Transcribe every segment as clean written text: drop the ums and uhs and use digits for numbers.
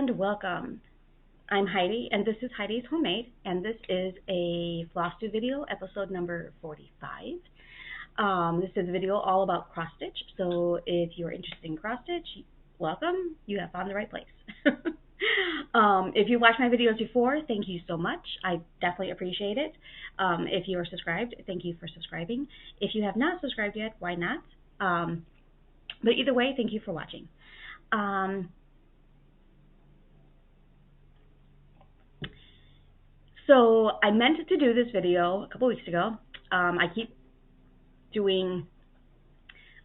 and welcome. I'm Heidi, and this is Heidi's Homemade, and this is a Flosstube video, episode number 45. This is a video all about cross stitch, so if you're interested in cross stitch, welcome. You have found the right place. If you watched my videos before, thank you so much. I definitely appreciate it. If you are subscribed, thank you for subscribing. If you have not subscribed yet, why not? But either way, thank you for watching. So I meant to do this video a couple weeks ago. I keep doing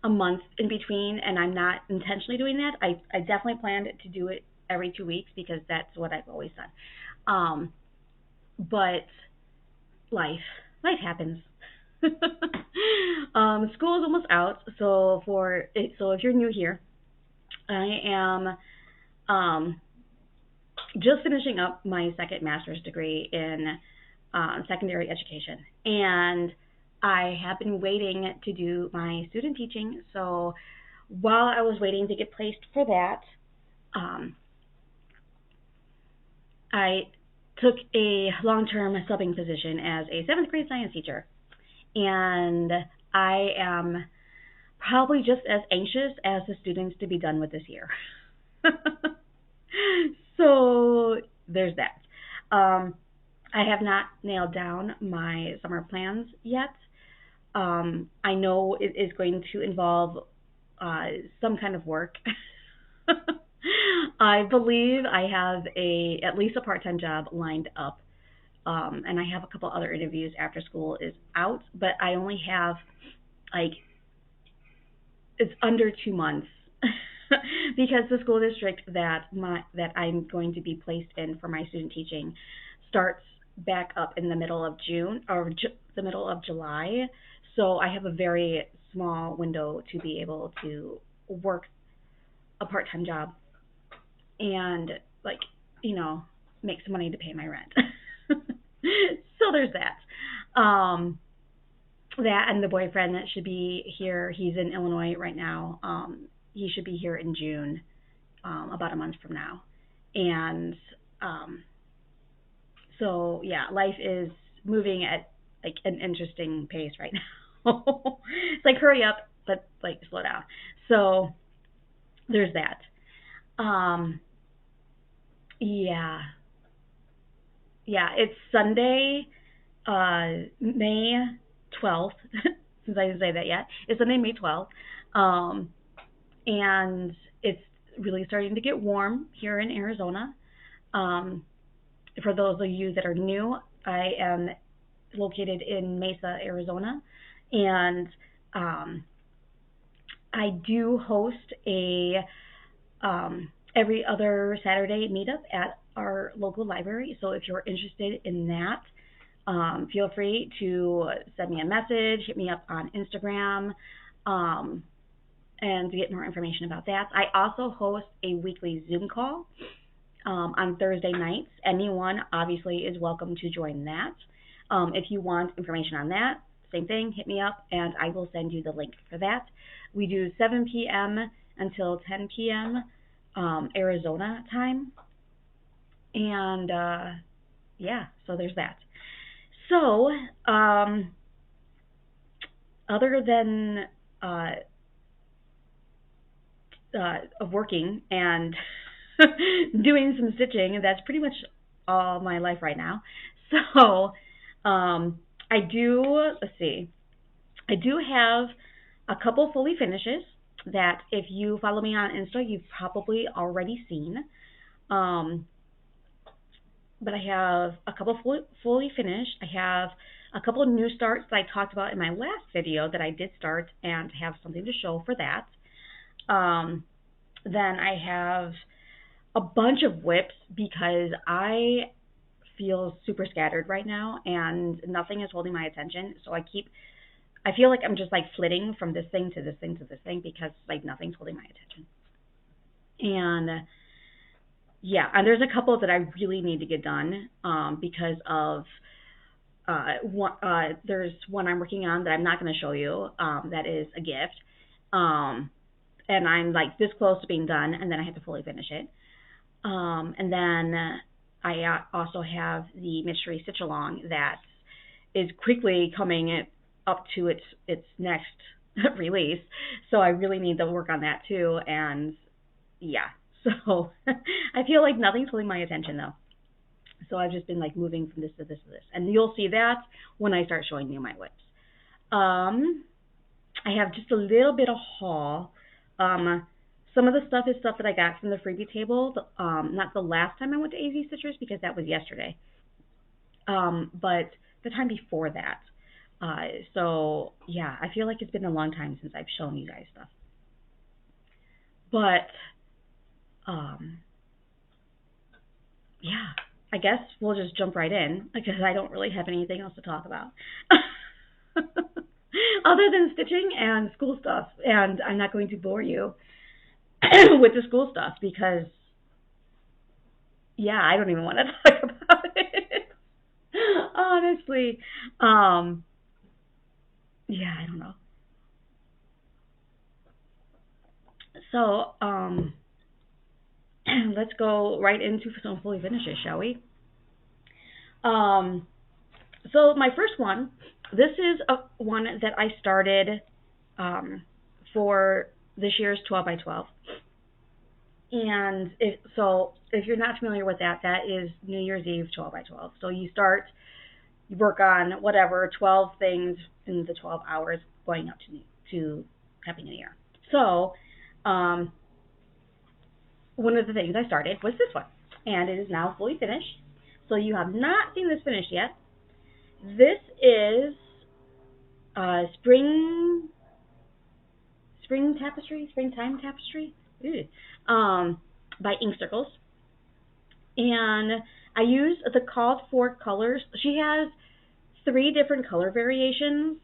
a month in between, and I'm not intentionally doing that. I definitely planned to do it every 2 weeks because that's what I've always done. But life happens. School is almost out, so if you're new here, I am just finishing up my second master's degree in secondary education, and I have been waiting to do my student teaching. So while I was waiting to get placed for that, I took a long-term subbing position as a 7th grade science teacher, and I am probably just as anxious as the students to be done with this year. So there's that. I have not nailed down my summer plans yet. I know it is going to involve some kind of work. I believe I have at least a part-time job lined up, and I have a couple other interviews after school is out, but I only have it's under 2 months. Because the school district that I'm going to be placed in for my student teaching starts back up in the middle of June or the middle of July, so I have a very small window to be able to work a part-time job and make some money to pay my rent. So there's that. That and the boyfriend that should be here. He's in Illinois right now. He should be here in June, about a month from now. And so, yeah, life is moving at an interesting pace right now. It's like, hurry up, but slow down. So there's that. Yeah, it's Sunday, May 12th, since I didn't say that yet. It's Sunday, May 12th. And it's really starting to get warm here in Arizona. For those of you that are new, I am located in Mesa, Arizona, and I do host a every other Saturday meetup at our local library. So if you're interested in that, feel free to send me a message, hit me up on Instagram, and to get more information about that. I also host a weekly Zoom call on Thursday nights. Anyone, obviously, is welcome to join that. If you want information on that, same thing, hit me up, and I will send you the link for that. We do 7 p.m. until 10 p.m. Arizona time. And, yeah, so there's that. So, other than of working and doing some stitching, that's pretty much all my life right now. So I do have a couple fully finishes that if you follow me on Insta, you've probably already seen. But I have a couple fully finished. I have a couple of new starts that I talked about in my last video that I did start and have something to show for that. Then I have a bunch of whips because I feel super scattered right now and nothing is holding my attention. So I feel like I'm just flitting from this thing to this thing to this thing because nothing's holding my attention. And yeah, and there's a couple that I really need to get done because of there's one I'm working on that I'm not going to show you that is a gift. And I'm this close to being done, and then I have to fully finish it. And then I also have the Mystery Stitch Along that is quickly coming up to its next release. So I really need to work on that too. And yeah, so I feel like nothing's holding my attention though. So I've just been like moving from this to this to this. And you'll see that when I start showing you my whips. I have just a little bit of haul. Some of the stuff is stuff that I got from the freebie table. Not the last time I went to AZ Stitchers because that was yesterday. But the time before that. So yeah, I feel like it's been a long time since I've shown you guys stuff. But yeah, I guess we'll just jump right in because I don't really have anything else to talk about. Other than stitching and school stuff, and I'm not going to bore you with the school stuff because, yeah, I don't even want to talk about it. Honestly, yeah, I don't know. So, let's go right into some fully finishes, shall we? So my first one, this is one that I started for this year's 12 by 12. And if you're not familiar with that, that is New Year's Eve 12 by 12. So you work on whatever 12 things in the 12 hours going up to Happy New Year. So one of the things I started was this one, and it is now fully finished. So you have not seen this finished yet. This is springtime tapestry, by Ink Circles, and I use the called for colors. She has 3 different color variations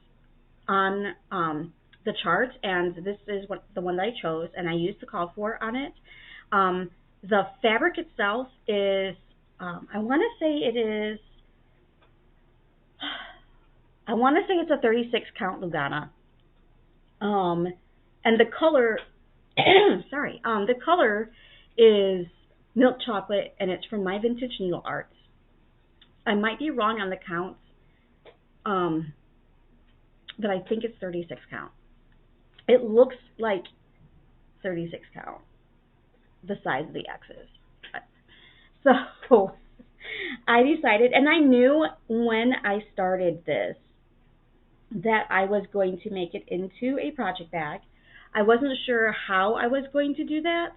on the chart, and this is the one that I chose, and I used the called for on it. The fabric itself is, I want to say it's a 36 count Lugana. And the color, the color is milk chocolate, and it's from My Vintage Needle Arts. I might be wrong on the counts, but I think it's 36 count. It looks like 36 count, the size of the X's. So I decided, and I knew when I started this that I was going to make it into a project bag. I wasn't sure how I was going to do that,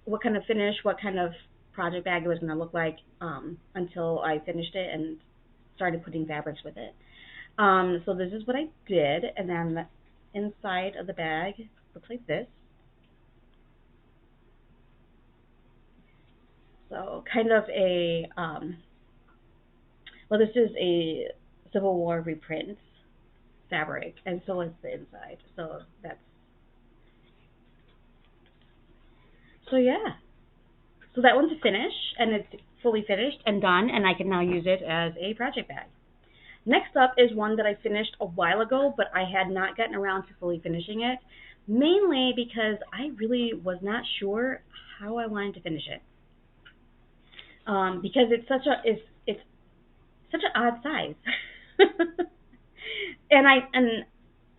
what kind of finish, what kind of project bag it was going to look like, until I finished it and started putting fabrics with it. So this is what I did, and then the inside of the bag looks like this. So kind of a, well, this is a Civil War reprint fabric, and so is the inside. So yeah. So that one's a finish, and it's fully finished and done, and I can now use it as a project bag. Next up is one that I finished a while ago, but I had not gotten around to fully finishing it, mainly because I really was not sure how I wanted to finish it. Because it's such an odd size. And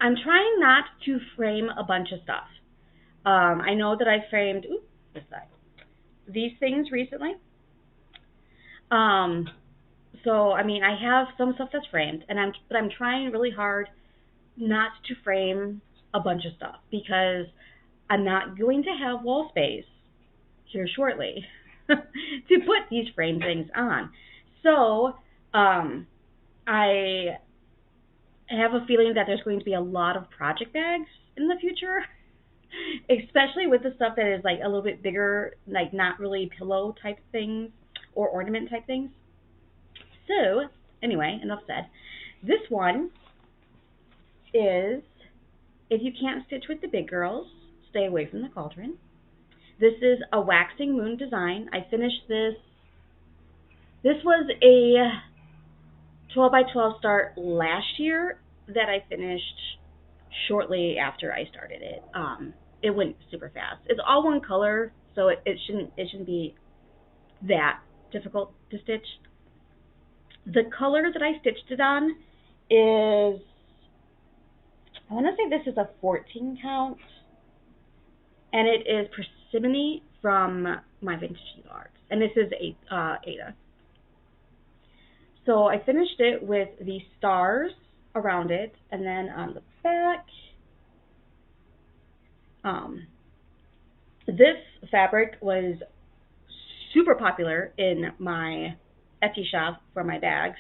I'm trying not to frame a bunch of stuff. I know that I framed this side, these things recently. So I mean, I have some stuff that's framed, but I'm trying really hard not to frame a bunch of stuff because I'm not going to have wall space here shortly to put these frame things on. So I have a feeling that there's going to be a lot of project bags in the future, especially with the stuff that is like a little bit bigger, like not really pillow type things or ornament type things. So anyway, enough said. This one is If You Can't Stitch with the Big Girls, Stay Away from the Cauldron. This is a waxing moon design. I finished this. This was a 12 by 12 start last year that I finished shortly after I started it. It went super fast. It's all one color, so it shouldn't be that difficult to stitch. The color that I stitched it on is, I want to say this is a 14 count, and it is Persimmon from my Vintage Arts, and this is Ada. So I finished it with the stars around it, and then on the back, this fabric was super popular in my Etsy shop for my bags,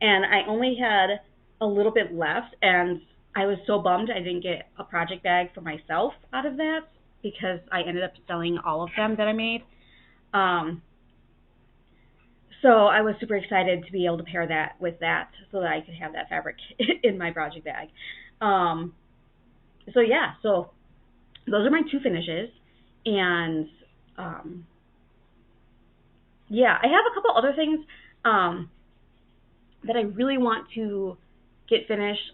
and I only had a little bit left, and I was so bummed I didn't get a project bag for myself out of that, because I ended up selling all of them that I made. So I was super excited to be able to pair that with that so that I could have that fabric in my project bag. So yeah, so those are my two finishes. And yeah, I have a couple other things that I really want to get finished.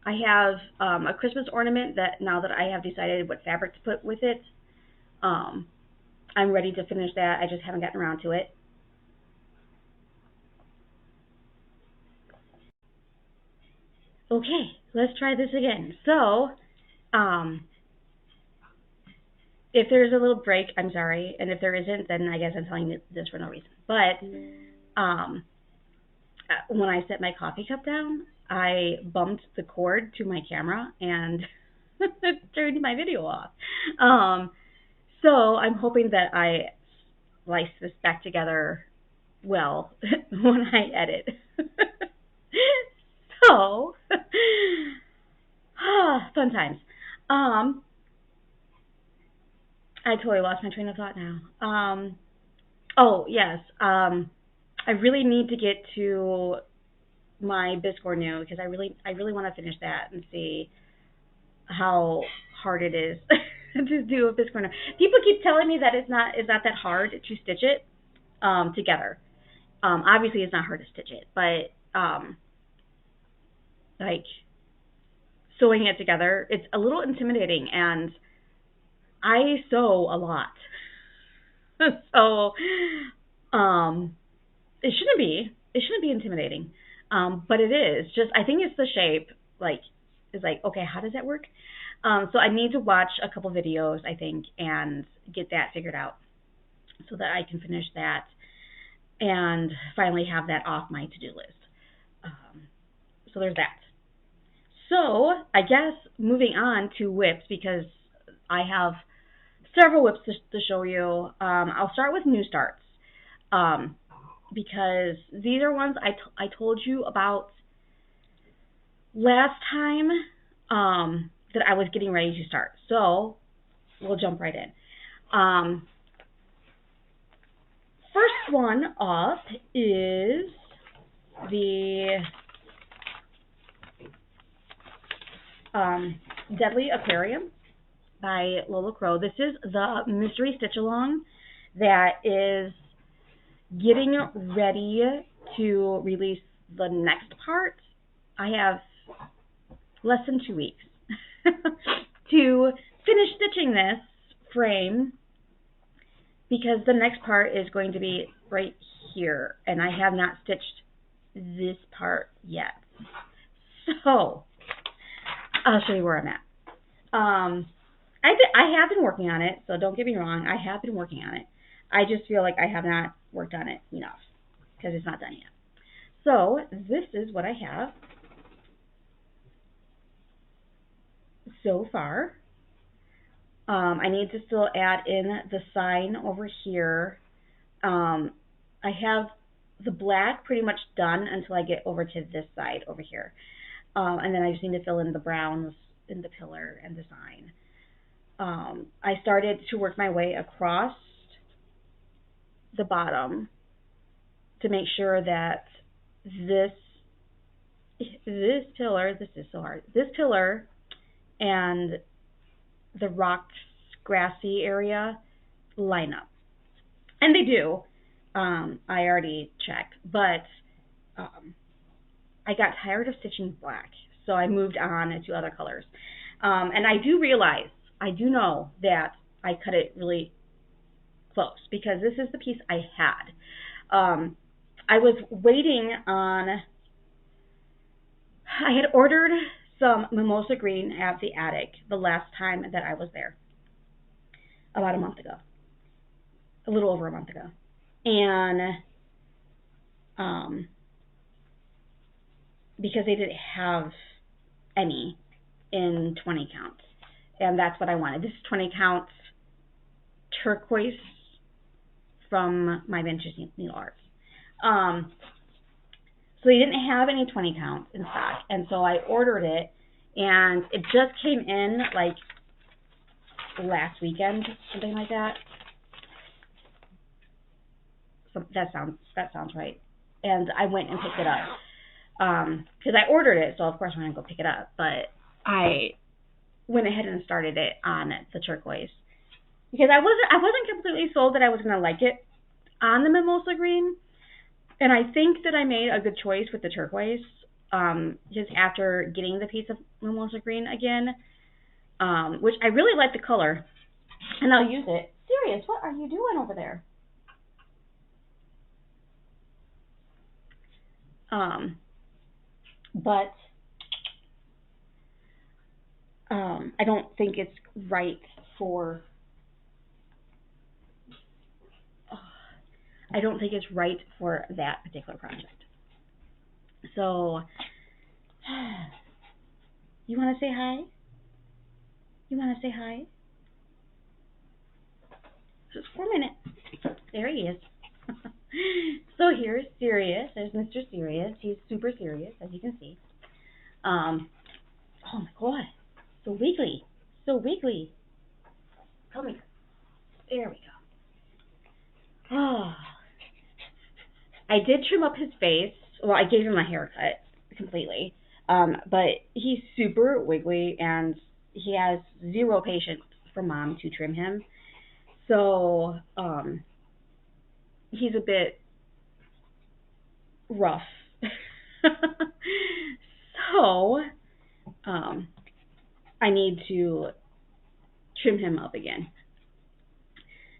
I have a Christmas ornament that now that I have decided what fabric to put with it, I'm ready to finish that. I just haven't gotten around to it. Okay, let's try this again. So, if there's a little break, I'm sorry, and if there isn't, then I guess I'm telling you this for no reason. But when I set my coffee cup down, I bumped the cord to my camera and turned my video off. So I'm hoping that I slice this back together well when I edit. So, fun times. I totally lost my train of thought now. Oh, yes. I really need to get to my Biscore new because I really want to finish that and see how hard it is to do a Biscore new. People keep telling me that it's not that hard to stitch it together. Obviously, it's not hard to stitch it, but like sewing it together, it's a little intimidating, and I sew a lot. So it shouldn't be intimidating, but it is. Just I think it's the shape. Like it's like, okay, how does that work? So I need to watch a couple videos, I think, and get that figured out so that I can finish that and finally have that off my to-do list. So there's that. So I guess moving on to whips, because I have several whips to show you. I'll start with new starts because these are ones I told you about last time that I was getting ready to start. So we'll jump right in. First one up is the Deadly Aquarium by Lola. This is the mystery stitch along that is getting ready to release the next part. I have less than 2 weeks to finish stitching this frame because the next part is going to be right here, and I have not stitched this part yet. So I'll show you where I'm at. I have been working on it, so don't get me wrong. I have been working on it. I just feel like I have not worked on it enough because it's not done yet. So this is what I have so far. I need to still add in the sign over here. I have the black pretty much done until I get over to this side over here. And then I just need to fill in the browns in the pillar and the sign. I started to work my way across the bottom to make sure that this pillar, this is so hard, this pillar and the rocks, grassy area line up. And they do. I already checked, but I got tired of stitching black, so I moved on to other colors. And I do know that I cut it really close because this is the piece I had. I was waiting on, I had ordered some mimosa green at the attic the last time that I was there, about a month ago, a little over a month ago. And because they didn't have any in 20 count. And that's what I wanted. This is 20 count turquoise from my Vintage Needle Arts. So they didn't have any 20 count in stock. And so I ordered it, and it just came in like last weekend, something like that. So that sounds right. And I went and picked it up. Because I ordered it, so of course I'm going to go pick it up. But I went ahead and started it on the turquoise. Because I wasn't completely sold that I was going to like it on the mimosa green. And I think that I made a good choice with the turquoise. Just after getting the piece of mimosa green again. Which I really like the color. And I'll use it. Sirius, what are you doing over there? But I don't think it's right for that particular project. So, you want to say hi? You want to say hi? Just for a minute. There he is. So here's Sirius. There's Mr. Sirius. He's super serious, as you can see. Oh my God. So wiggly. So wiggly. Come here. There we go. Oh. I did trim up his face. Well, I gave him a haircut completely. But he's super wiggly, and he has zero patience for Mom to trim him. So, he's a bit rough. So, I need to trim him up again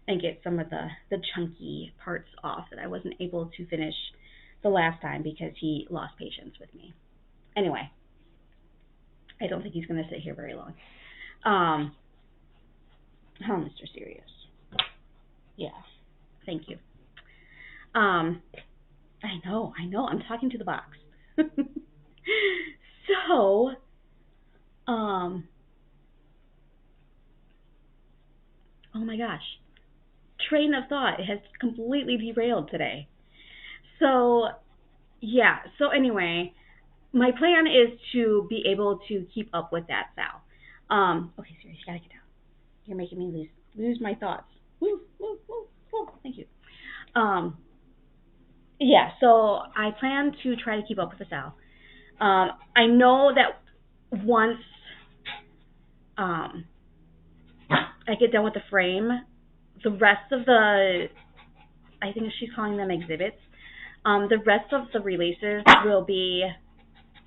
and get some of the chunky parts off that I wasn't able to finish the last time because he lost patience with me. Anyway, I don't think he's going to sit here very long. Oh, Mr. Sirius. Yeah, thank you. I know, I'm talking to the box. So, oh my gosh, train of thought has completely derailed today. So, yeah, so anyway, my plan is to be able to keep up with that Sal. Okay, Sirius, you gotta get down. You're making me lose my thoughts. Woo, woo, woo, woo. Thank you. Yeah, so I plan to try to keep up with the Sal. I know that once I get done with the frame, the rest of the, I think she's calling them exhibits, the rest of the releases will be,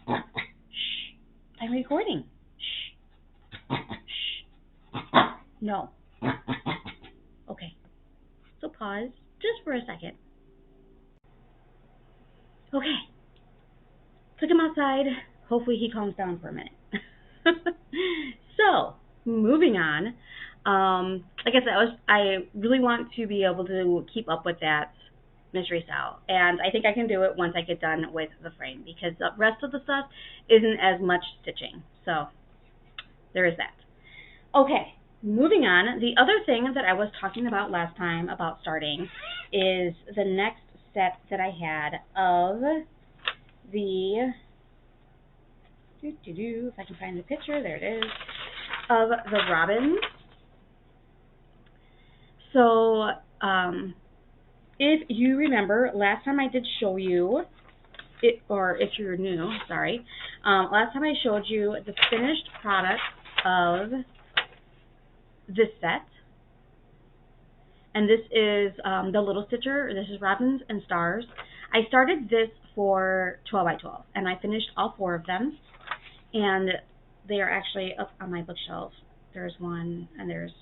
shh, I'm recording. Shh. Shh. No. Okay. So pause just for a second. Okay. Took him outside. Hopefully he calms down for a minute. So, moving on. Like I said, I really want to be able to keep up with that Mystery Sal. And I think I can do it once I get done with the frame because the rest of the stuff isn't as much stitching. So, there is that. Okay, moving on. The other thing that I was talking about last time about starting is the next set that I had of the, if I can find the picture, there it is, of the robins. So, if you remember, last time I did show you, or if you're new, sorry, last time I showed you the finished product of this set. And this is the Little Stitcher. This is Robins and Stars. I started this for 12 by 12, and I finished all 4 of them. And they are actually up on my bookshelf. There's one, and there's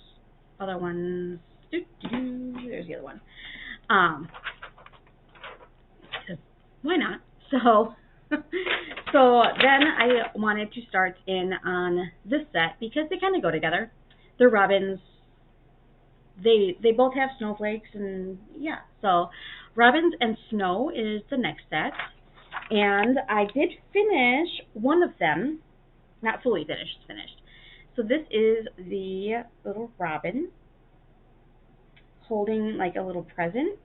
other ones There's the other one. 'Cause why not? So, so then I wanted to start in on this set because they kind of go together. They're robins. They both have snowflakes, and yeah. So robins and snow is the next set, and I did finish one of them. Not fully finished. Finished. So this is the little robin holding like a little present.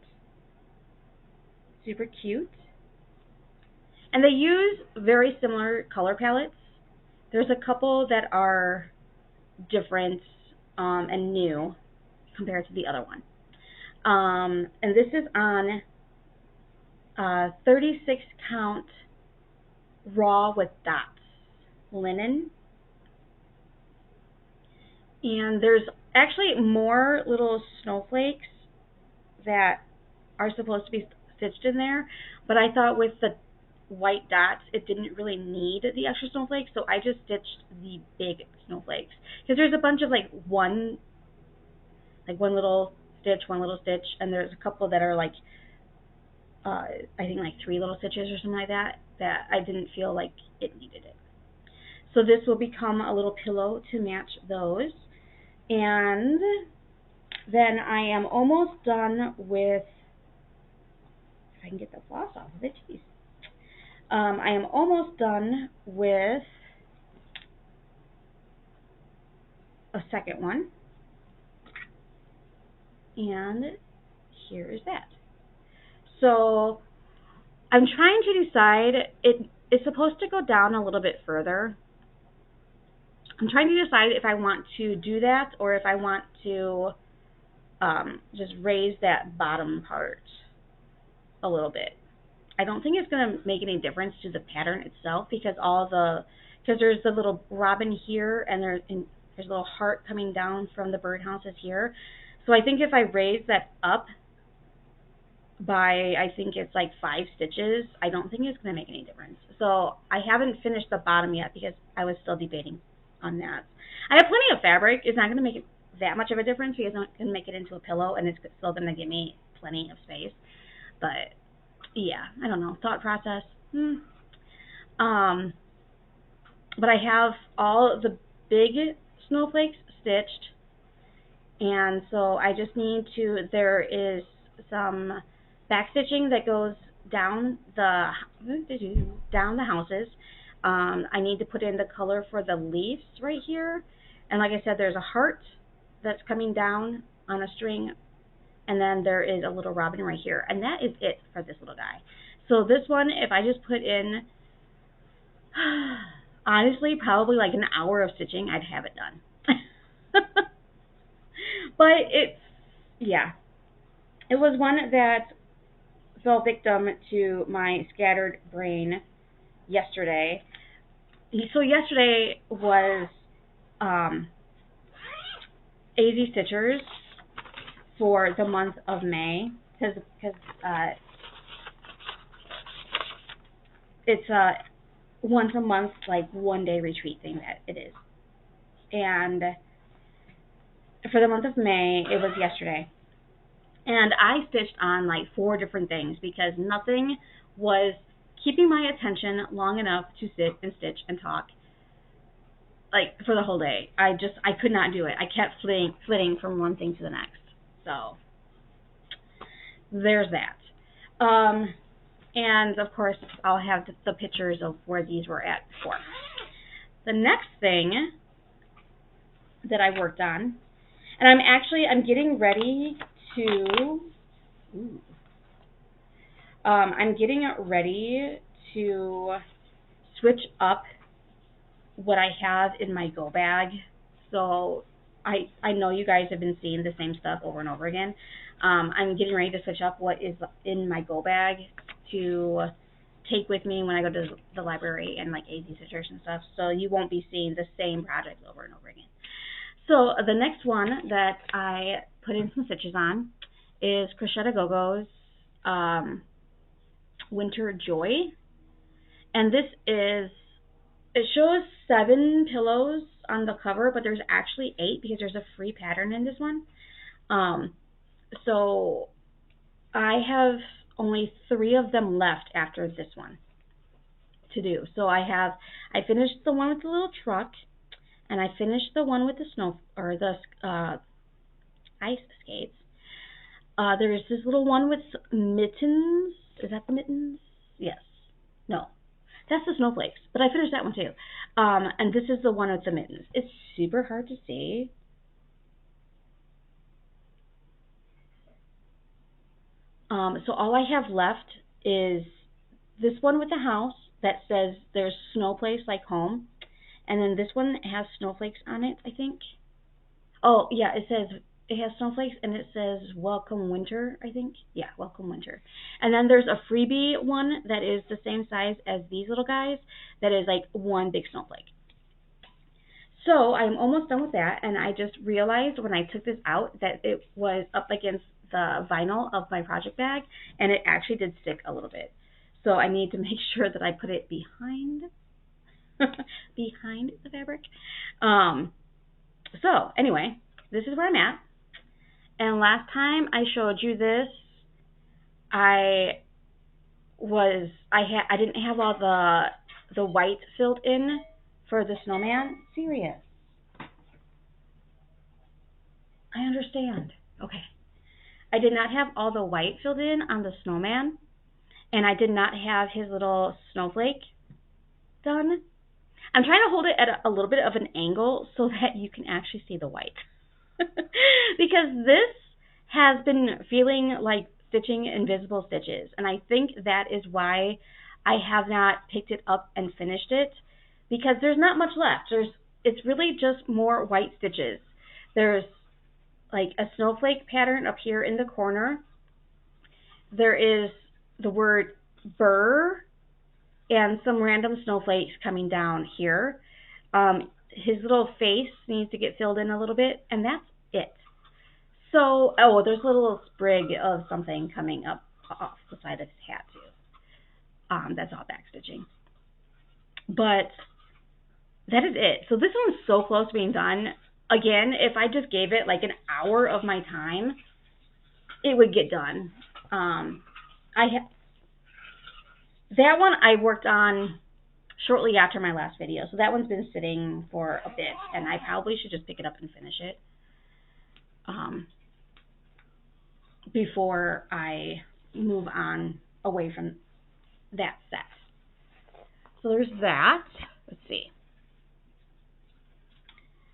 Super cute. And they use very similar color palettes. There's a couple that are different and new compared to the other one. And this is on 36 count raw with dots linen. And there's actually more little snowflakes that are supposed to be stitched in there, but I thought with the white dots it didn't really need the extra snowflakes, so I just stitched the big snowflakes. Because there's a bunch of like one little stitch, and there's a couple that are like I think like 3 little stitches or something like that I didn't feel like it needed it. So this will become a little pillow to match those. And then I am almost done with, if I can get the floss off of it, geez. I am almost done with a second one. And here is that. So I'm trying to decide, it's supposed to go down a little bit further. I'm trying to decide if I want to do that or if I want to just raise that bottom part a little bit. I don't think it's going to make any difference to the pattern itself because there's the little robin here and there's a little heart coming down from the birdhouses here. So I think if I raise that up by, I think it's like 5 stitches, I don't think it's going to make any difference. So I haven't finished the bottom yet because I was still debating on that. I have plenty of fabric. It's not going to make it that much of a difference because I'm going to make it into a pillow and it's still going to give me plenty of space. But yeah, I don't know. Thought process. But I have all the big snowflakes stitched, and so I just need to, there is some back stitching that goes down the houses. I need to put in the color for the leaves right here, and like I said, there's a heart that's coming down on a string, and then there is a little robin right here, and that is it for this little guy. So this one, if I just put in, honestly, probably like an hour of stitching, I'd have it done. But yeah, it was one that fell victim to my scattered brain yesterday. So yesterday was AZ Stitchers for the month of May, because it's a once a month, like 1-day retreat thing that it is. And for the month of May, it was yesterday. And I stitched on like 4 different things because nothing was keeping my attention long enough to sit and stitch and talk like for the whole day. I could not do it. I kept flitting from one thing to the next. So there's that. And of course, I'll have the pictures of where these were at before. The next thing that I worked on, and I'm getting ready to, I'm getting ready to switch up what I have in my go bag. So I know you guys have been seeing the same stuff over and over again. I'm getting ready to switch up what is in my go bag to take with me when I go to the library and like AZ Stitchers and stuff. So you won't be seeing the same project over and over again. So the next one that I put in some stitches on is Crocette Gogo's Winter Joy. And this is, it shows 7 pillows on the cover, but there's actually 8 because there's a free pattern in this one. So I have only 3 of them left after this one to do. So I finished the one with the little truck, and I finished the one with the snow, or the ice skates. There's this little one with mittens. Is that the mittens? Yes. No. That's the snowflakes. But I finished that one too. And this is the one with the mittens. It's super hard to see. So all I have left is this one with the house that says there's snow place like home. And then this one has snowflakes on it, I think. Oh, yeah, it has snowflakes, and it says welcome winter, I think. Yeah, welcome winter. And then there's a freebie one that is the same size as these little guys that is like one big snowflake. So I'm almost done with that, and I just realized when I took this out that it was up against the vinyl of my project bag, and it actually did stick a little bit. So I need to make sure that I put it behind behind the fabric. So anyway, this is where I'm at. And last time I showed you this, I didn't have all the white filled in for the snowman. Serious. I understand. Okay. I did not have all the white filled in on the snowman, and I did not have his little snowflake done. I'm trying to hold it at a little bit of an angle so that you can actually see the white. Because this has been feeling like stitching invisible stitches, and I think that is why I have not picked it up and finished it, because there's not much left. It's really just more white stitches. There's like a snowflake pattern up here in the corner. There is the word burr and some random snowflakes coming down here. His little face needs to get filled in a little bit, and that's it. So, there's a little sprig of something coming up off the side of his hat too. That's all back stitching. But that is it. So this one's so close to being done. Again, if I just gave it like an hour of my time, it would get done. That one I worked on shortly after my last video, so that one's been sitting for a bit, and I probably should just pick it up and finish it before I move on away from that set. So there's that. Let's see.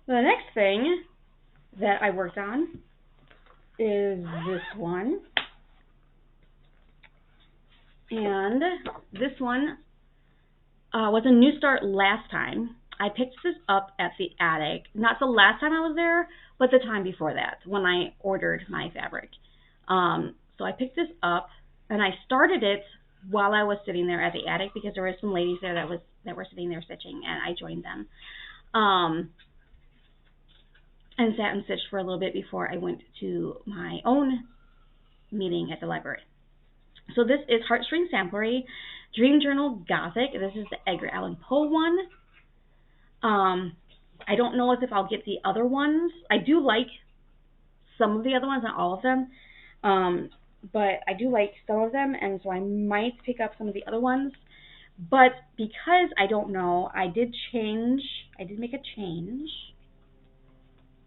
The next thing that I worked on is this one. And this one was a new start last time. I picked this up at the attic. Not the last time I was there, but the time before that, when I ordered my fabric. So I picked this up, and I started it while I was sitting there at the attic, because there were some ladies there that were sitting there stitching, and I joined them. And sat and stitched for a little bit before I went to my own meeting at the library. So this is Heartstring Samplery, Dream Journal Gothic. This is the Edgar Allan Poe one. I don't know if I'll get the other ones. I do like some of the other ones, not all of them. But I do like some of them, and so I might pick up some of the other ones. But because I don't know, I did make a change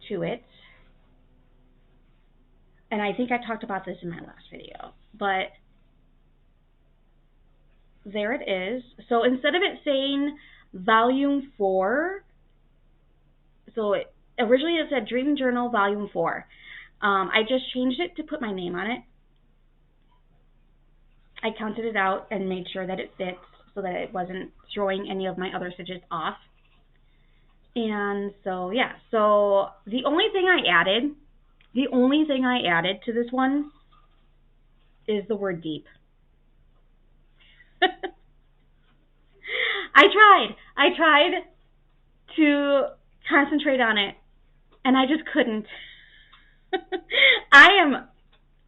to it. And I think I talked about this in my last video, but there it is. So instead of it saying Volume 4, originally it said Dream Journal Volume 4. I just changed it to put my name on it. I counted it out and made sure that it fits so that it wasn't throwing any of my other stitches off. And so, yeah. So the only thing I added to this one is the word deep. I tried to concentrate on it, and I just couldn't. I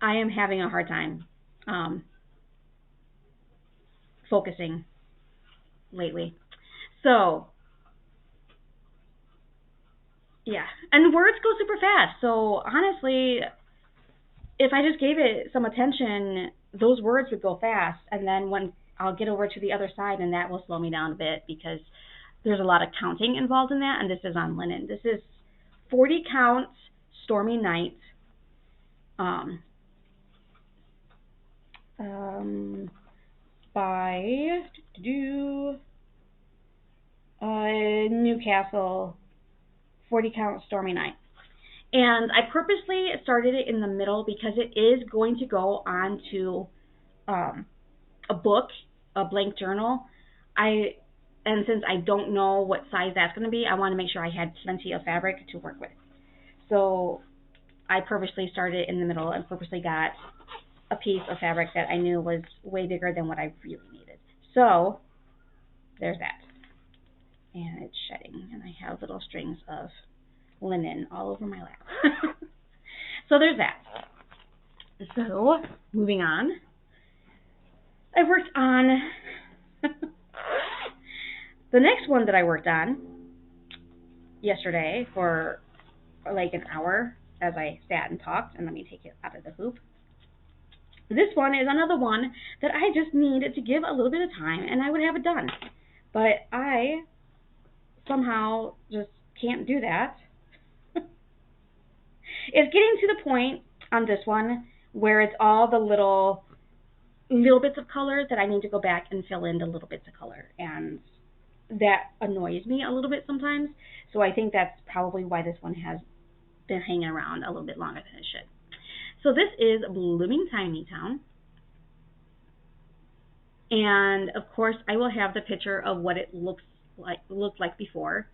am having a hard time focusing lately. So, yeah. And words go super fast. So, honestly, if I just gave it some attention, those words would go fast, and then when I'll get over to the other side, and that will slow me down a bit because there's a lot of counting involved in that, and this is on linen. This is 40 count Stormy Night. By Newcastle, 40 count Stormy Night. And I purposely started it in the middle because it is going to go onto a book, a blank journal. And since I don't know what size that's going to be, I want to make sure I had plenty of fabric to work with. So I purposely started in the middle and purposely got a piece of fabric that I knew was way bigger than what I really needed. So there's that. And it's shedding, and I have little strings of linen all over my lap. So there's that. So moving on, I worked on the next one that I worked on yesterday for like an hour as I sat and talked, and let me take it out of the hoop. This one is another one that I just need to give a little bit of time and I would have it done. But I somehow just can't do that. It's getting to the point on this one where it's all the little bits of color that I need to go back and fill in the little bits of color. And that annoys me a little bit sometimes. So I think that's probably why this one has been hanging around a little bit longer than it should. So this is Blooming Tiny Town. And of course I will have the picture of what it looked like before.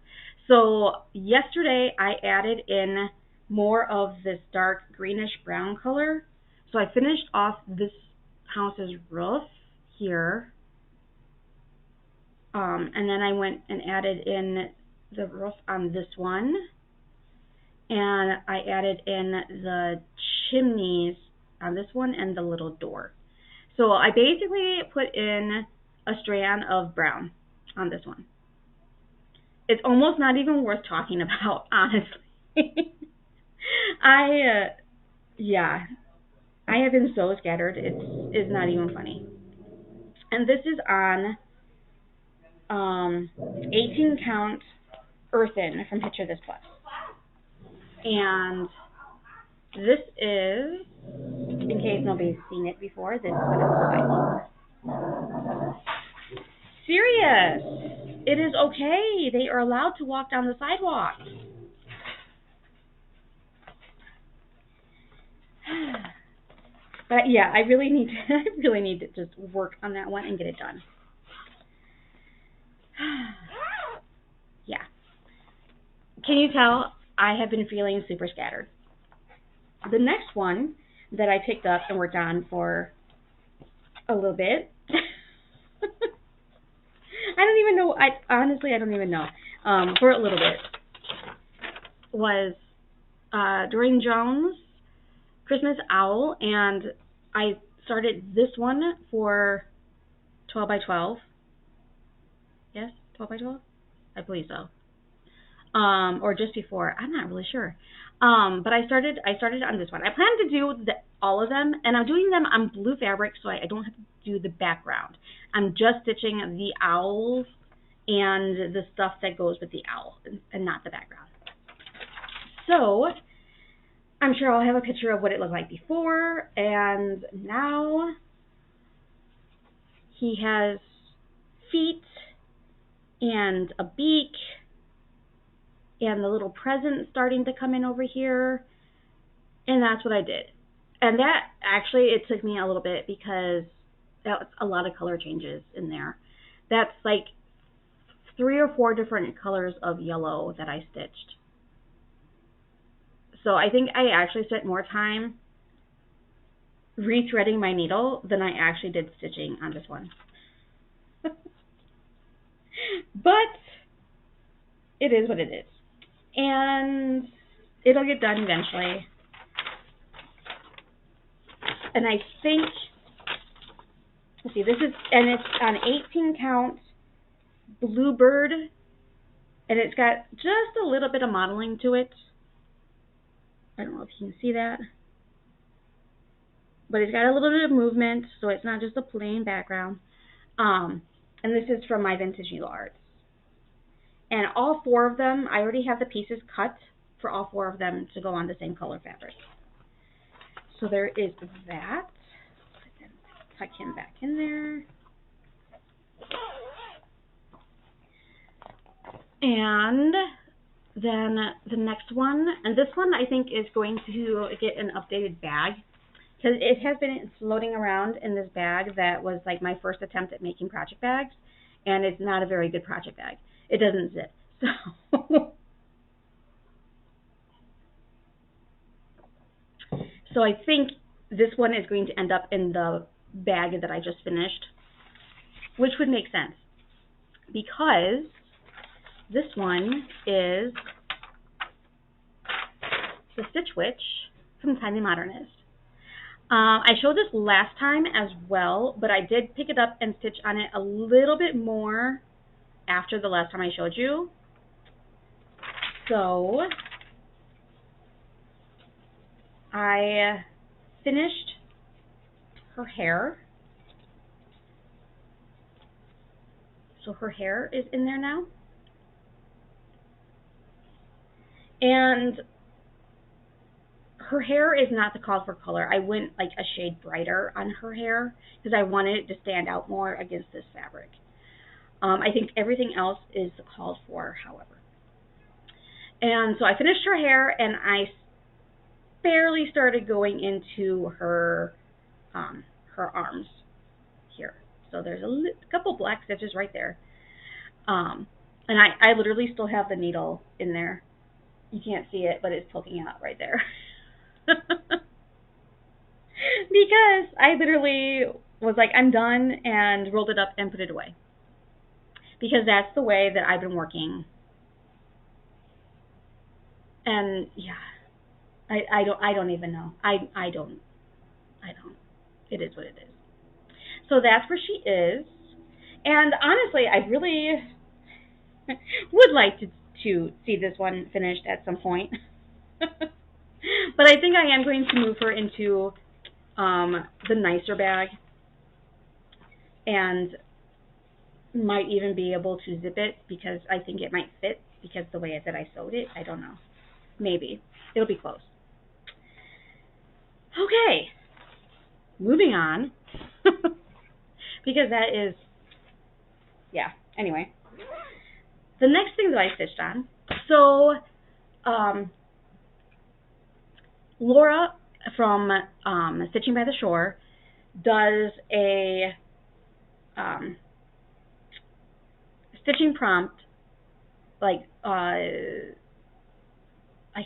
So yesterday I added in more of this dark greenish brown color. So I finished off this house's roof here. And then I went and added in the roof on this one. And I added in the chimneys on this one and the little door. So I basically put in a strand of brown on this one. It's almost not even worth talking about, honestly. I have been so scattered, it's not even funny. And this is on 18 count earthen from Picture This Plus. And this is, in case nobody's seen it before, this is what it looks like. Serious! It is okay. They are allowed to walk down the sidewalk. But yeah, I really need to just work on that one and get it done. Yeah. Can you tell I have been feeling super scattered? The next one that I picked up and worked on for a little bit, I don't even know, I don't even know, for a little bit, was Durene Jones' Christmas Owl, and I started this one for 12 by 12. Yes, 12 by 12? I believe so. Or just before, I'm not really sure. But I started on this one. I plan to do all of them, and I'm doing them on blue fabric so I don't have to do the background. I'm just stitching the owls and the stuff that goes with the owl and not the background. So I'm sure I'll have a picture of what it looked like before, and now he has feet and a beak and the little present starting to come in over here, and that's what I did. And that actually, it took me a little bit because that was a lot of color changes in there. That's like 3 or 4 different colors of yellow that I stitched. So I think I actually spent more time rethreading my needle than I actually did stitching on this one. But it is what it is. And it'll get done eventually. And I think, let's see, this is, and it's on 18 count Bluebird, and it's got just a little bit of modeling to it. I don't know if you can see that. but it's got a little bit of movement, so it's not just a plain background. And this is from my Vintage Needle Arts. And all 4 of them, I already have the pieces cut for all 4 of them to go on the same color fabric. So there is that. Tuck him back in there. And then the next one, and this one I think is going to get an updated bag, because it has been floating around in this bag that was like my first attempt at making project bags, and it's not a very good project bag. It doesn't zip. So I think this one is going to end up in the bag that I just finished, which would make sense, because this one is the Stitch Witch from TinyModernist. I showed this last time as well, but I did pick it up and stitch on it a little bit more after the last time I showed you. So I finished her hair. So her hair is in there now. And her hair is not the called for color. I went like a shade brighter on her hair because I wanted it to stand out more against this fabric. I think everything else is the called for, however. And so I finished her hair, and I barely started going into her arms here. So there's a couple black stitches right there. And I literally still have the needle in there. You can't see it, but it's poking out right there. Because I literally was like, I'm done, and rolled it up and put it away. Because that's the way that I've been working. And yeah, I don't even know. I don't. It is what it is. So that's where she is. And honestly, I really would like to see this one finished at some point. But I think I am going to move her into the nicer bag, and might even be able to zip it because I think it might fit because the way that I sewed it. I don't know. Maybe. It'll be close. Okay. Moving on. Because that is, yeah. Anyway. The next thing that I stitched on. So, Laura from Stitching by the Shore does a stitching prompt, like, I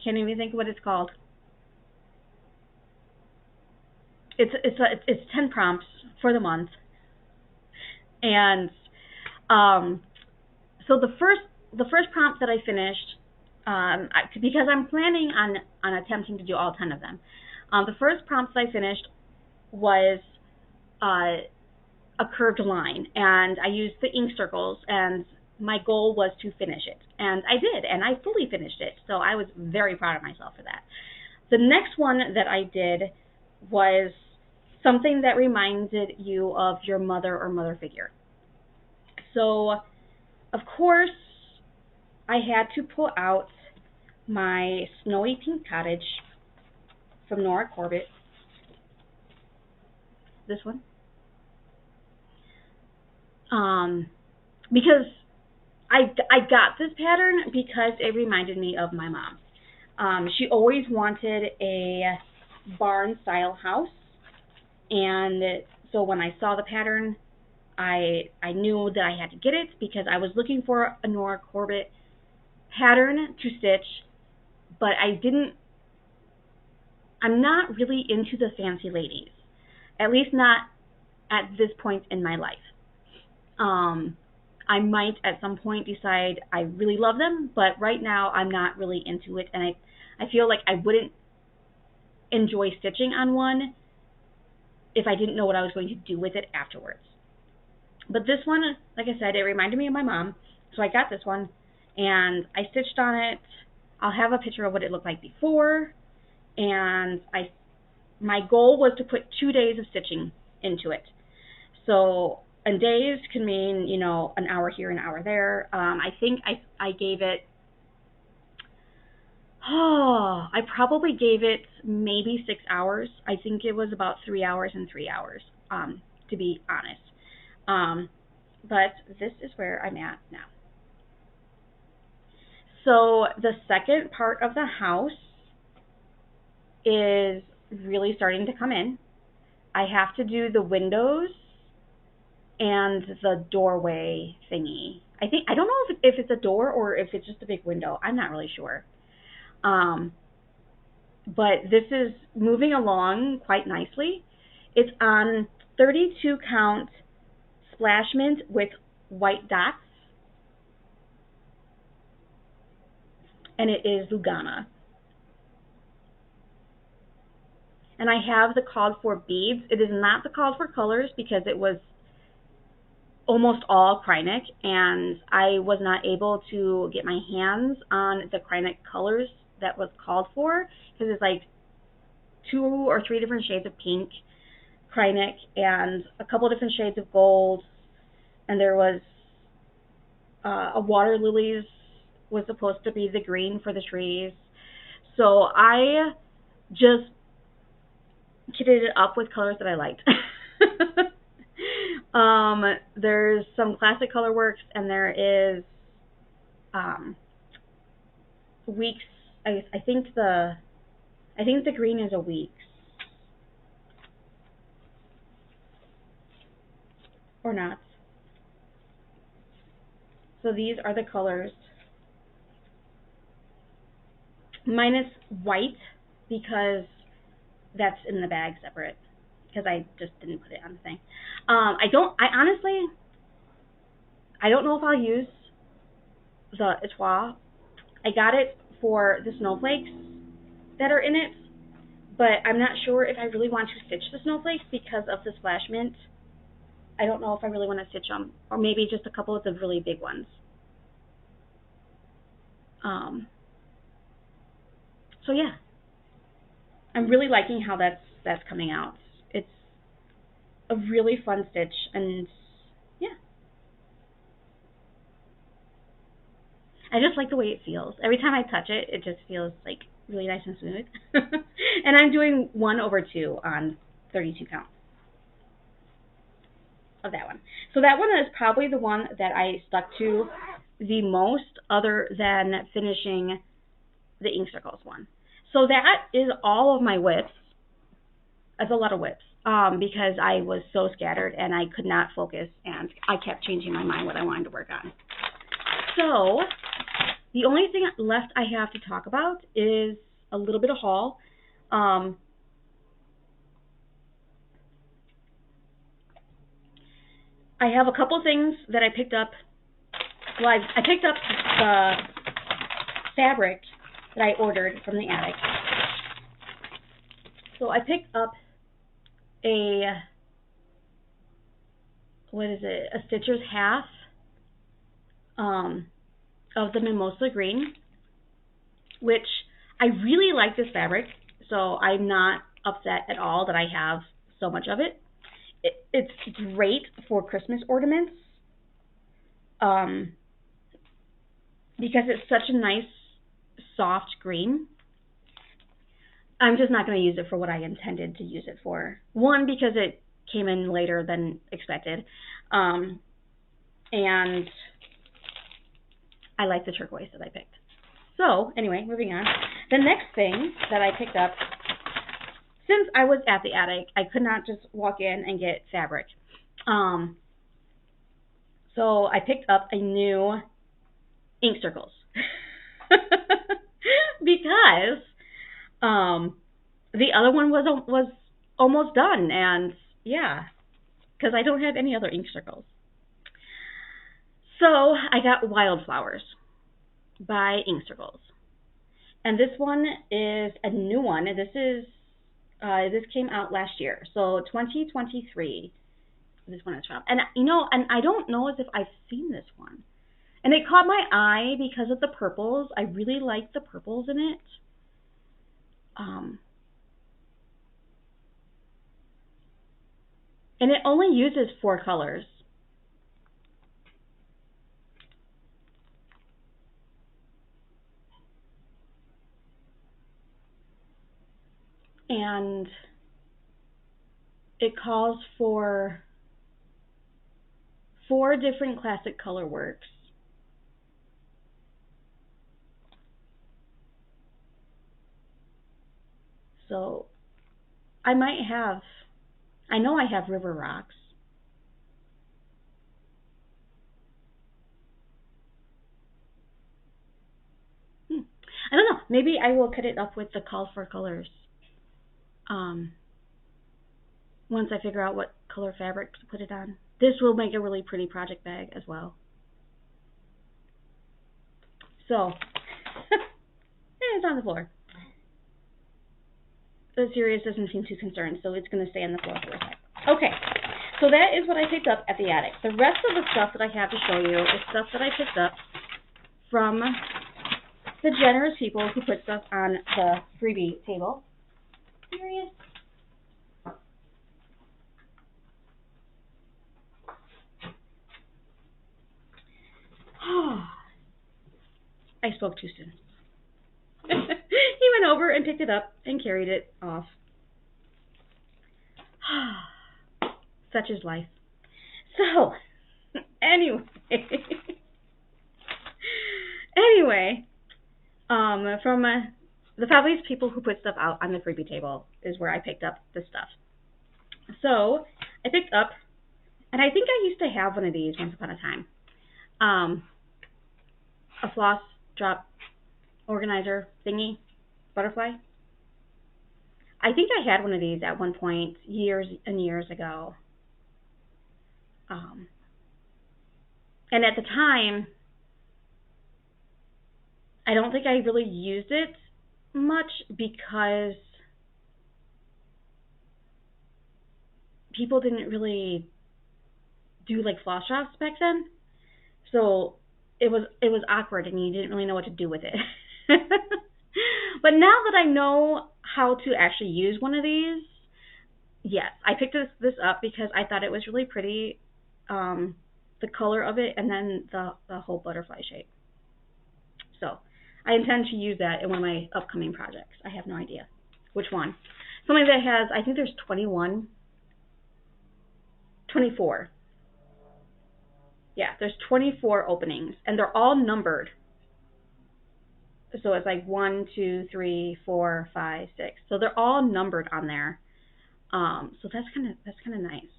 can't even think what it's called. It's 10 prompts for the month. And so the first prompt that I finished, because I'm planning on attempting to do all 10 of them. The first prompt that I finished was a curved line, and I used the ink circles, and my goal was to finish it, and I did, and I fully finished it, so I was very proud of myself for that. The next one that I did was something that reminded you of your mother or mother figure. So, of course, I had to pull out my Snowy Pink Cottage from Nora Corbett. This one. Because I got this pattern because it reminded me of my mom. She always wanted a barn-style house, and so when I saw the pattern, I knew that I had to get it because I was looking for a Nora Corbett pattern to stitch, but I'm not really into the fancy ladies, at least not at this point in my life. I might at some point decide I really love them, but right now I'm not really into it, and I feel like I wouldn't enjoy stitching on one if I didn't know what I was going to do with it afterwards. But this one, like I said, it reminded me of my mom, so I got this one, and I stitched on it. I'll have a picture of what it looked like before, and I my goal was to put 2 days of stitching into it. So, and days can mean, you know, an hour here, an hour there. I think I gave it, I probably gave it maybe 6 hours. I think it was about 3 hours and 3 hours, to be honest. But this is where I'm at now. So the second part of the house is really starting to come in. I have to do the windows and the doorway thingy. I don't know if it's a door or if it's just a big window. I'm not really sure. But this is moving along quite nicely. It's on 32 count splashment with white dots. And it is Lugana. And I have the called for beads. It is not the called for colors because it was almost all Krynic, and I was not able to get my hands on the Krynic colors that was called for, because it's like 2 or 3 different shades of pink Krynic and a couple different shades of gold, and there was a water lilies was supposed to be the green for the trees. So I just kitted it up with colors that I liked. There's some classic color works, and there is weeks. I think the green is a weeks, or not. So these are the colors. Minus white because that's in the bag separate, because I just didn't put it on the thing. I honestly don't know if I'll use the Etoile. I got it for the snowflakes that are in it, but I'm not sure if I really want to stitch the snowflakes because of the splashment. I don't know if I really want to stitch them, or maybe just a couple of the really big ones. So yeah, I'm really liking how that's coming out. It's a really fun stitch, and yeah, I just like the way it feels. Every time I touch it, it just feels like really nice and smooth. And I'm doing 1/2 on 32 count of that one. So that one is probably the one that I stuck to the most, other than finishing the ink circles one. So that is all of my whips. That's a lot of whips, because I was so scattered and I could not focus, and I kept changing my mind what I wanted to work on. So the only thing left I have to talk about is a little bit of haul. I have a couple things that I picked up. Well, I picked up the fabric that I ordered from the attic. So I picked up a stitcher's half of the mimosa green, which I really like this fabric, so I'm not upset at all that I have so much of it. It's great for Christmas ornaments, because it's such a nice soft green. I'm just not going to use it for what I intended to use it for. One, because it came in later than expected, and I like the turquoise that I picked. So anyway, moving on. The next thing that I picked up, since I was at the attic, I could not just walk in and get fabric. So I picked up a new ink circles. Because the other one was almost done, and yeah, because I don't have any other ink circles. So I got Wildflowers by Ink Circles, and this one is a new one. This came out last year, so 2023. This one is from, and I don't know as if I've seen this one. And it caught my eye because of the purples. I really like the purples in it. And it only uses 4 colors. And it calls for 4 different classic color works. So I know I have River Rocks. I don't know. Maybe I will cut it up with the call for colors. Once I figure out what color fabric to put it on. This will make a really pretty project bag as well. So, it's on the floor. The Sirius doesn't seem too concerned, so it's going to stay on the floor for a sec. Okay, so that is what I picked up at the attic. The rest of the stuff that I have to show you is stuff that I picked up from the generous people who put stuff on the freebie table. Sirius. I spoke too soon. He went over and picked it up and carried it off. Such is life. So, anyway, from the Fabulous people who put stuff out on the freebie table is where I picked up this stuff. So, I picked up, and I think I used to have one of these once upon a time, a floss drop organizer thingy, butterfly. I think I had one of these at one point years and years ago. And at the time, I don't think I really used it much because people didn't really do like floss drops back then. So it was awkward and you didn't really know what to do with it. But now that I know how to actually use one of these, yes, I picked this up because I thought it was really pretty, the color of it, and then the whole butterfly shape. So I intend to use that in one of my upcoming projects. I have no idea which one. Something that has, I think there's 24. Yeah, there's 24 openings, and they're all numbered. So it's like 1, 2, 3, 4, 5, 6. So they're all numbered on there. So that's kind of nice,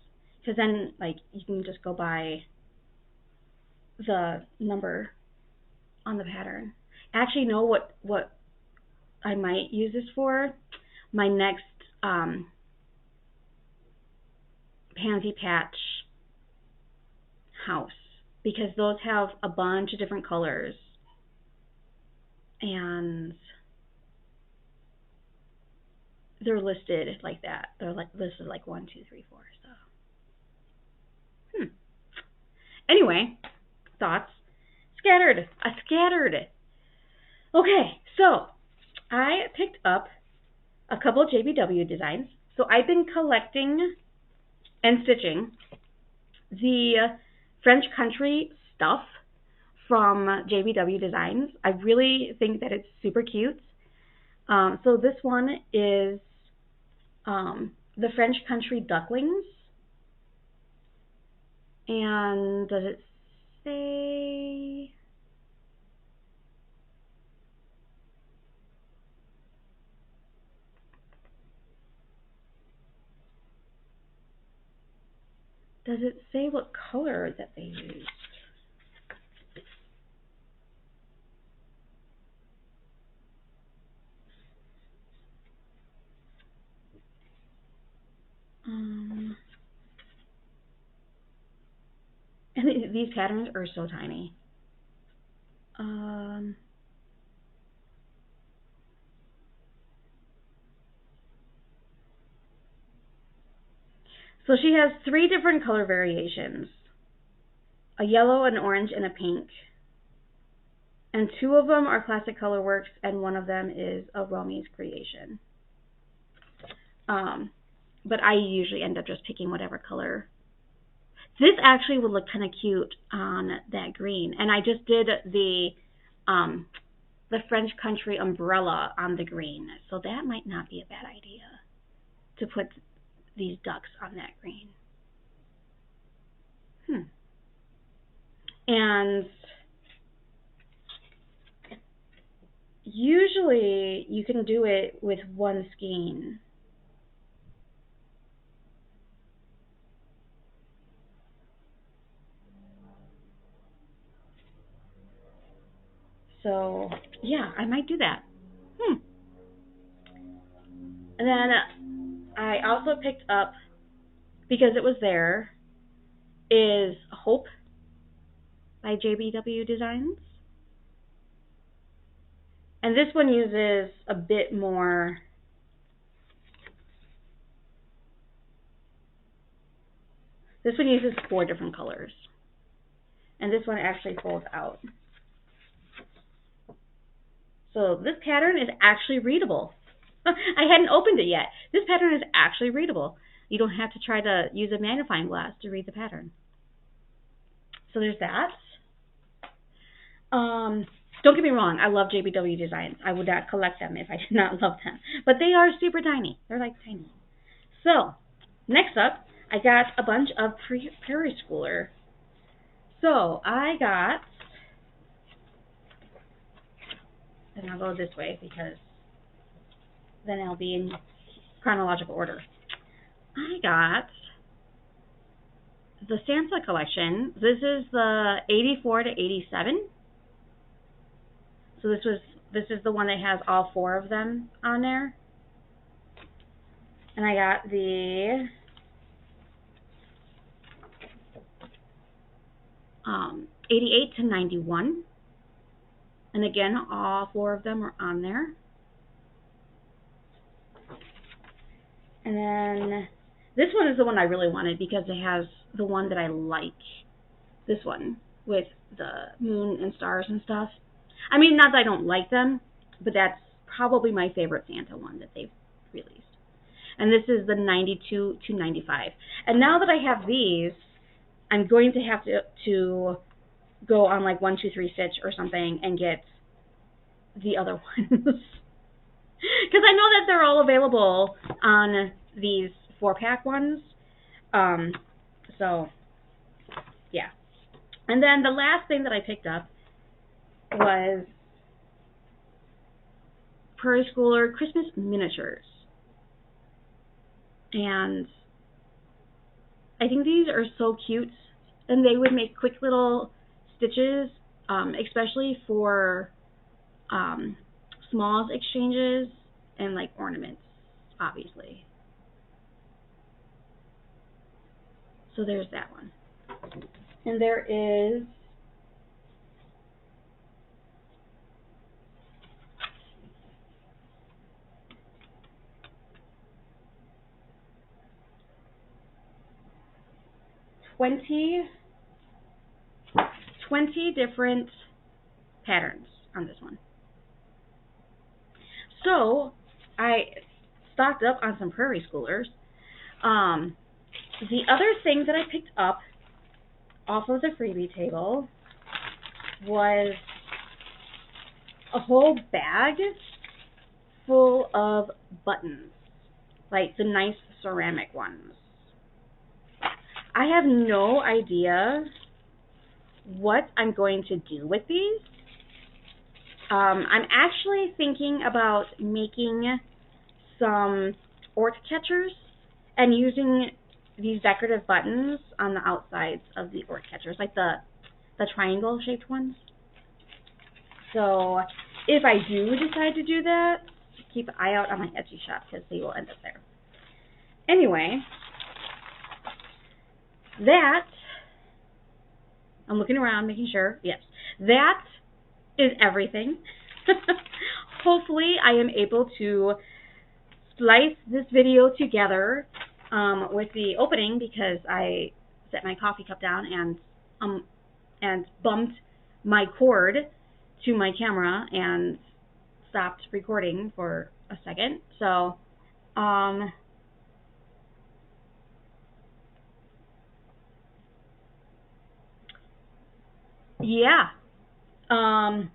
because then like you can just go by the number on the pattern. Actually, know what I might use this for? My next Pansy Patch house, because those have a bunch of different colors. And they're listed like that. They're like listed like 1, 2, 3, 4. So, anyway, thoughts scattered. Okay, so I picked up a couple of JBW designs. So I've been collecting and stitching the French country stuff from JBW Designs. I really think that it's super cute. So this one is the French country ducklings. And does it say? Does it say what color that they use? And these patterns are so tiny. So she has 3 different color variations. A yellow, an orange, and a pink. And 2 of them are classic color works, and one of them is a Romy's creation. but I usually end up just picking whatever color. This actually would look kind of cute on that green. And I just did the French country umbrella on the green. So that might not be a bad idea to put these ducks on that green. And usually you can do it with one skein. So, yeah, I might do that. And then I also picked up, because it was there, is Hope by JBW Designs. And this one uses a bit more. This one uses 4 different colors. And this one actually folds out. So this pattern is actually readable. I hadn't opened it yet. This pattern is actually readable. You don't have to try to use a magnifying glass to read the pattern. So there's that. Don't get me wrong, I love JBW Designs. I would not collect them if I did not love them. But they are super tiny. They're like tiny. So, next up, I got a bunch of Prairie Schooler. So, I got, and I'll go this way because then I'll be in chronological order. I got the Santa collection. This is the 84 to 87. So this is the one that has all 4 of them on there. And I got the 88 to 91. And again, all 4 of them are on there. And then this one is the one I really wanted because it has the one that I like. This one with the moon and stars and stuff. I mean, not that I don't like them, but that's probably my favorite Santa one that they've released. And this is the 92 to 95. And now that I have these, I'm going to have to go on like 1, 2, 3 Stitch or something and get the other ones. Because I know that they're all available on these 4-pack ones. So, yeah. And then the last thing that I picked up was Prairie Schooler Christmas miniatures. And I think these are so cute. And they would make quick little stitches, especially for smalls exchanges and like ornaments, obviously. So there's that one. And there is twenty different patterns on this one. So I stocked up on some Prairie Schoolers. The other thing that I picked up off of the freebie table was a whole bag full of buttons, like the nice ceramic ones. I have no idea what I'm going to do with these. I'm actually thinking about making some orc catchers and using these decorative buttons on the outsides of the orc catchers, like the triangle shaped ones. So if I do decide to do that, keep an eye out on my Etsy shop because they will end up there. Anyway, that, I'm looking around making sure, yes, that is everything. Hopefully I am able to slice this video together with the opening because I set my coffee cup down and bumped my cord to my camera and stopped recording for a second. So yeah. Um,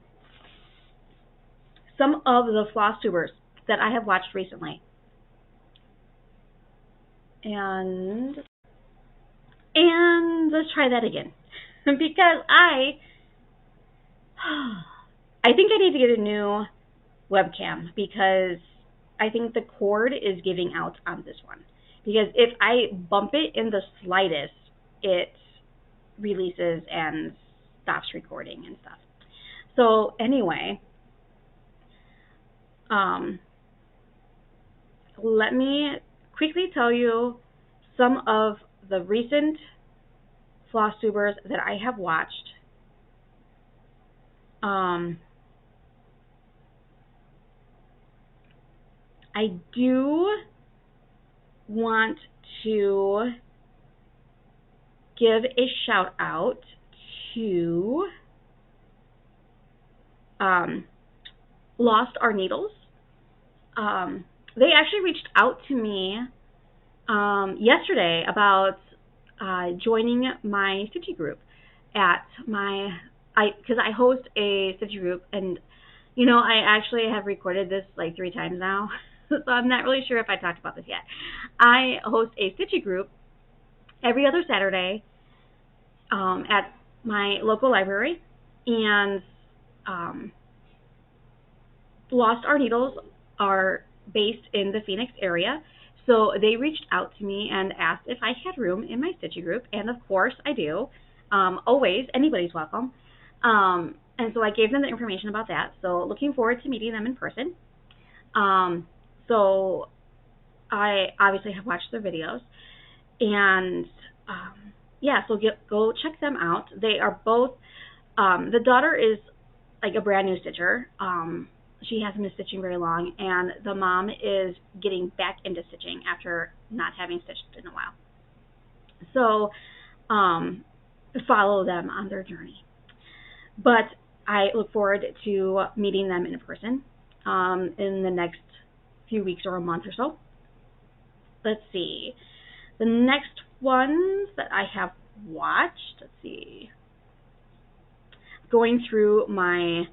some of the Flosstubers that I have watched recently. And let's try that again. Because I think I need to get a new webcam because I think the cord is giving out on this one. Because if I bump it in the slightest, it releases and stops recording and stuff. So anyway, let me quickly tell you some of the recent Flosstubers that I have watched. I do want to give a shout out to Lost Our Needles. They actually reached out to me yesterday about joining my stitchy group at because I host a stitchy group, and you know, I actually have recorded this like 3 times now, so I'm not really sure if I talked about this yet. I host a stitchy group every other Saturday at my local library, and Lost Our Needles are based in the Phoenix area. So they reached out to me and asked if I had room in my stitchy group, and of course I do. Always, anybody's welcome. And so I gave them the information about that. So looking forward to meeting them in person. So I obviously have watched their videos, and yeah, so go check them out. They are both. The daughter is like a brand new stitcher. She hasn't been stitching very long, and the mom is getting back into stitching after not having stitched in a while. So follow them on their journey. But I look forward to meeting them in person in the next few weeks or a month or so. Let's see. The next ones that I have watched, let's see. Going through my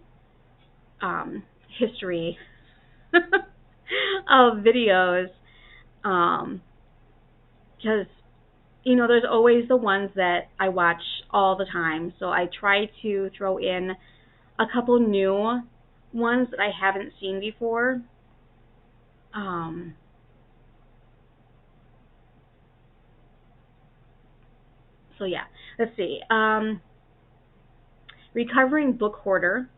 history of videos, because you know, there's always the ones that I watch all the time, so I try to throw in a couple new ones that I haven't seen before. So yeah, let's see. Recovering Book Hoarder.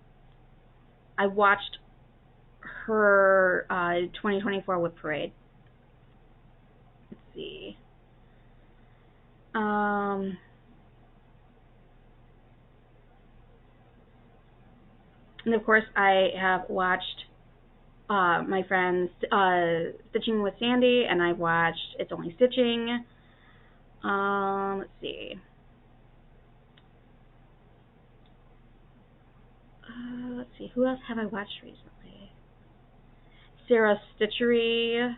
I watched her 2024 Whip Parade. Let's see. And of course, I have watched my friends Stitching with Sandy, and I've watched It's Only Stitching. Let's see. Let's see, who else have I watched recently? Sarah Stitchery.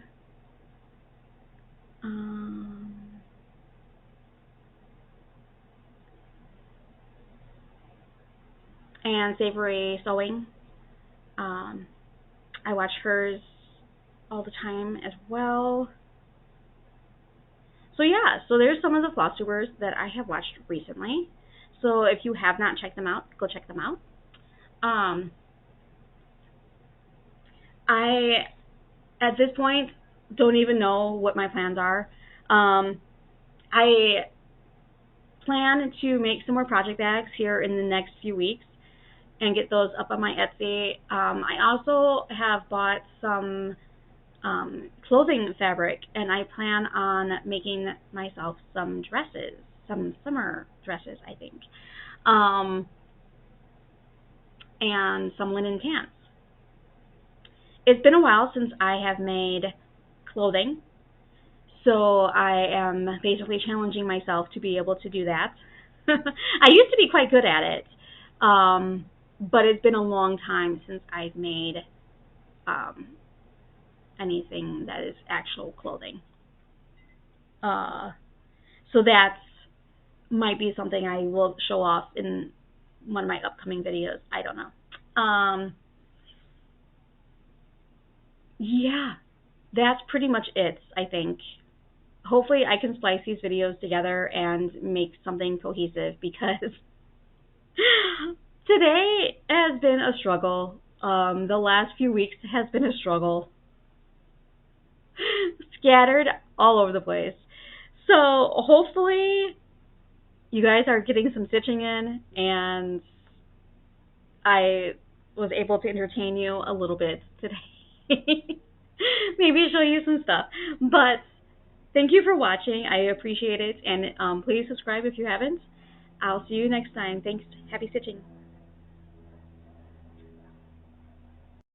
And Savory Sewing. I watch hers all the time as well. So yeah, so there's some of the Flosstubers that I have watched recently. So if you have not checked them out, go check them out. I, at this point, don't even know what my plans are. I plan to make some more project bags here in the next few weeks and get those up on my Etsy. I also have bought some clothing fabric, and I plan on making myself some dresses, some summer dresses, I think, and some linen pants. It's been a while since I have made clothing, so I am basically challenging myself to be able to do that. I used to be quite good at it, but it's been a long time since I've made anything that is actual clothing. So that might be something I will show off in one of my upcoming videos. I don't know. Yeah, that's pretty much it, I think. Hopefully I can splice these videos together and make something cohesive, because today has been a struggle. The last few weeks has been a struggle. Scattered all over the place. So hopefully you guys are getting some stitching in, and I was able to entertain you a little bit today. Maybe show you some stuff. But thank you for watching. I appreciate it. And please subscribe if you haven't. I'll see you next time. Thanks. Happy stitching.